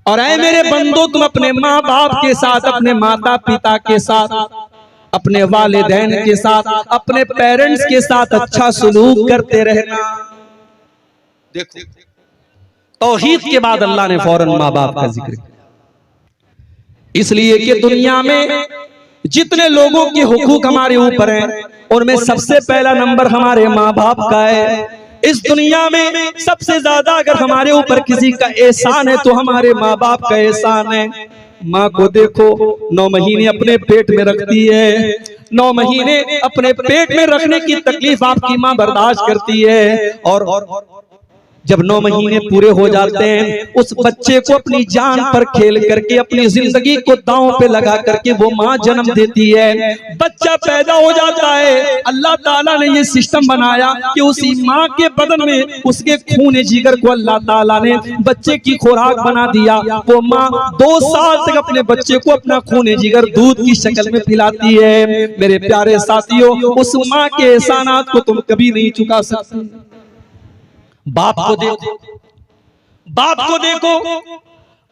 और ऐ मेरे बंदो, तुम अपने माँ बाप के साथ, अपने माता पिता के साथ, अपने वालिदैन के साथ, अपने पेरेंट्स के साथ अच्छा सलूक करते रहना। देखो, तौहीद के बाद अल्लाह ने फौरन माँ बाप का जिक्र किया, इसलिए कि दुनिया में जितने लोगों के हुकूक हमारे ऊपर हैं, उनमें सबसे पहला नंबर हमारे माँ बाप का है। इस दुनिया में सबसे ज्यादा अगर हमारे ऊपर किसी का एहसान है तो हमारे माँ बाप का एहसान है। माँ को देखो, 9 महीने अपने पेट में रखती है, 9 महीने अपने पेट में रखने की तकलीफ आपकी माँ बर्दाश्त करती है, और जब 9 महीने पूरे हो जाते हैं, उस बच्चे को अपनी जान पर खेल करके, अपनी जिंदगी को दांव पे लगा करके वो माँ जन्म देती है। बच्चा पैदा हो जाता है, अल्लाह ताला ने ये सिस्टम बनाया कि उसी माँ के बदन में उसके खून जिगर को अल्लाह ताला ने बच्चे की खुराक बना दिया। वो माँ 2 साल तक अपने बच्चे को अपना खून जिगर दूध की शक्ल में पिलाती है। मेरे प्यारे साथियों, उस माँ के एहसानात को तुम कभी नहीं चुका सकते। बाप को देखो, बाप को देखो,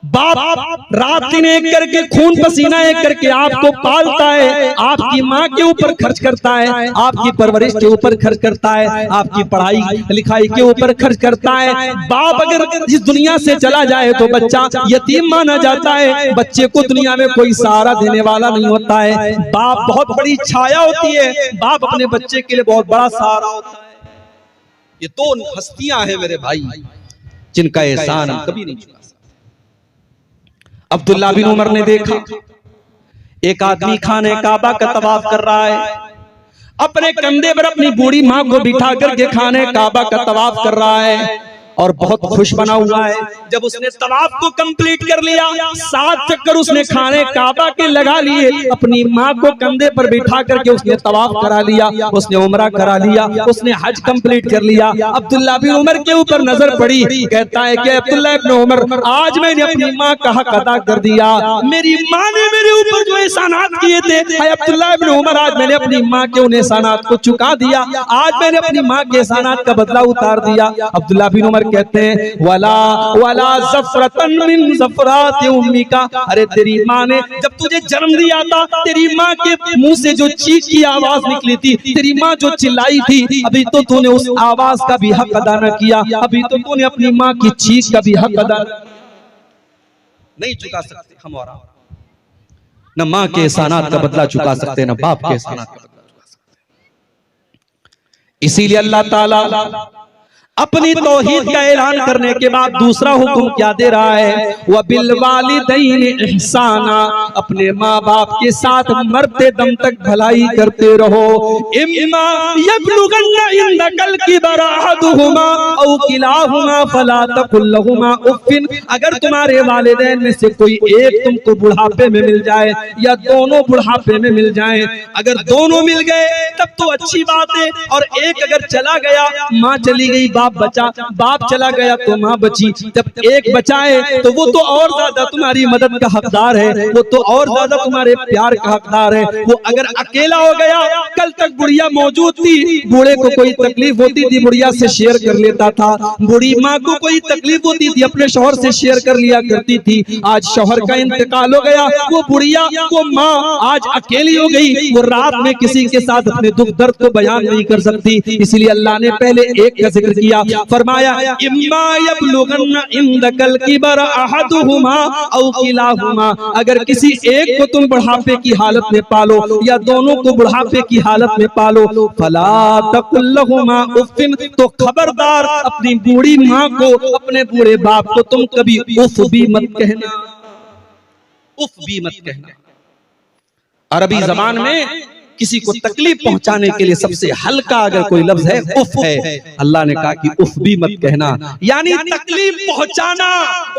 बाप रात दिन एक करके, खून पसीना एक करके आपको पालता है, आपकी माँ के ऊपर खर्च करता है, आपकी परवरिश के ऊपर खर्च करता है, आपकी पढ़ाई लिखाई के ऊपर खर्च करता है। बाप अगर इस दुनिया से चला जाए तो बच्चा यतीम माना जाता है, बच्चे को दुनिया में कोई सहारा देने वाला नहीं होता है। बाप बहुत बड़ी छाया होती है, बाप अपने बच्चे के लिए बहुत बड़ा सहारा होता है। ये 2 हस्तियां हैं मेरे भाई, जिनका एहसान हम कभी नहीं चुका सकते। अब्दुल्ला बिन उमर ने देखा, एक आदमी खाने काबा का तवाफ कर रहा है, अपने कंधे पर अपनी बूढ़ी माँ को बिठा करके खाने काबा का तवाफ कर रहा है, और बहुत खुश बना हुआ है। जब उसने तवाफ को कंप्लीट कर लिया, 7 चक्कर उसने खाने काबा के लगा लिए, अपनी माँ को कंधे पर बिठा करके उसने तवाफ करा लिया, उसने उमरा करा लिया, उसने हज कंप्लीट कर लिया। अब्दुल्ला बिन उमर के ऊपर नजर पड़ी, कहता है कि अब्दुल्ला इब्न उमर, आज मैंने अपनी माँ का हक अदा कर दिया। मेरी माँ ने मेरे ऊपर जो एहसानात किए थे, अब्दुल्ला इब्न उमर, आज मैंने अपनी माँ के उन एहसानात को चुका दिया, आज मैंने अपनी माँ के एहसानात का बदला उतार दिया। अब्दुल्ला बिन उमर कहते हैं, वला वला ज़फ़रतन मिन ज़फ़रात उम्मिका, अरे तेरी माँ ने जब तुझे जन्म दिया था, तेरी माँ के मुंह से जो चीख की आवाज निकली थी, तेरी माँ जो चिल्लाई थी, अभी तो तूने उस आवाज का भी हक अदा न किया, अभी तो तूने अपनी माँ की चीख का भी हक अदा नहीं चुका सकते। हमारा न माँ के एहसानात का बदला चुका सकते, न बाप के एहसानात का बदला चुका सकते। इसीलिए अल्लाह ताला अपनी तौहीद का ऐलान करने के बाद दूसरा हुक्म क्या दे रहा है, वह बिल वालिदैन इहसाना, अपने माँ बाप के साथ मरते दम तक भलाई करते रहो। इम्मा यबलुगन्ना इंदकल किबर अहदुहुमा औ किलाहुमा फला तकुल लहुमा उफ़्फ़िन, अगर तुम्हारे वालिदैन में से कोई एक तुमको बुढ़ापे में मिल जाए या दोनों बुढ़ापे में मिल जाए, अगर दोनों मिल गए तब तो अच्छी बात है, और एक अगर चला गया, माँ चली गई, बाप बचा, बाप चला गया तो माँ बची, जब एक बचाए तो वो तो और ज्यादा तुम्हारी मदद का हकदार है, वो तो और ज्यादा तुम्हारे प्यार का हकदार है। वो अगर अकेला हो गया, कल तक बुढ़िया मौजूद थी, बूढ़े को कोई तकलीफ होती थी बुढ़िया से शेयर कर लेता था, बूढ़ी माँ को कोई तकलीफ होती थी अपने शौहर से शेयर कर लिया करती थी। आज शौहर का इंतकाल हो गया, वो बुढ़िया, वो माँ आज अकेली हो गई, वो रात में किसी के साथ अपने दुख दर्द को बयान नहीं कर सकती। इसलिए अल्लाह ने पहले एक का जिक्र किया, फरमाया इम्मा यबलुगन्ना इंदकल किबर अहदुहुमा औ किलाहुमा, अगर किसी एक को तुम बुढ़ापे की हालत में पालो या दोनों को बुढ़ापे की हालत में पालो, फला तकुल लहुमा उफ़्फ़िन, तो खबरदार अपनी बूढ़ी माँ को, अपने बूढ़े बाप को तुम कभी उफ भी मत कहना, उफ भी मत कहना। अरबी जबान में किसी को तकलीफ पहुंचाने के लिए सबसे हल्का अगर कोई लफ्ज है, उफ है। अल्लाह ने कहा कि उफ भी मत कहना, यानी तकलीफ पहुंचाना,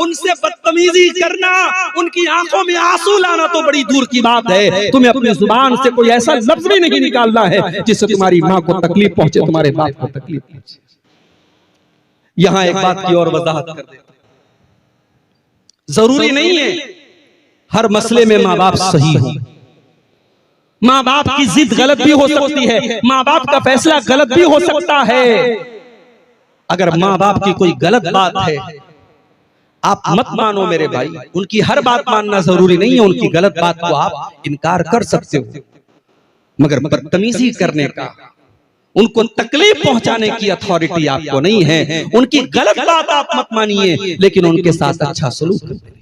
उनसे बदतमीजी करना, उनकी आंखों में आंसू लाना तो बड़ी दूर की बात है। तुम्हें अपनी जुबान से कोई ऐसा लफ्ज भी नहीं निकालना है जिससे तुम्हारी माँ को तकलीफ पहुंचे, तुम्हारे बाप को तकलीफ पहुंचे। यहां एक बात की और वजाहत कर देता, जरूरी नहीं है हर मसले में माँ बाप सही हो, माँ बाप की जिद गलत भी हो सकती है, माँ बाप का फैसला गलत भी हो सकता है। अगर माँ बाप की कोई गलत बात है, आप मत मानो मेरे भाई, उनकी हर बात मानना जरूरी नहीं है, उनकी गलत बात को आप इनकार कर सकते हो, मगर बदतमीजी करने का, उनको तकलीफ पहुंचाने की अथॉरिटी आपको नहीं है। उनकी गलत बात आप मत मानिए, लेकिन उनके साथ अच्छा सलूक करते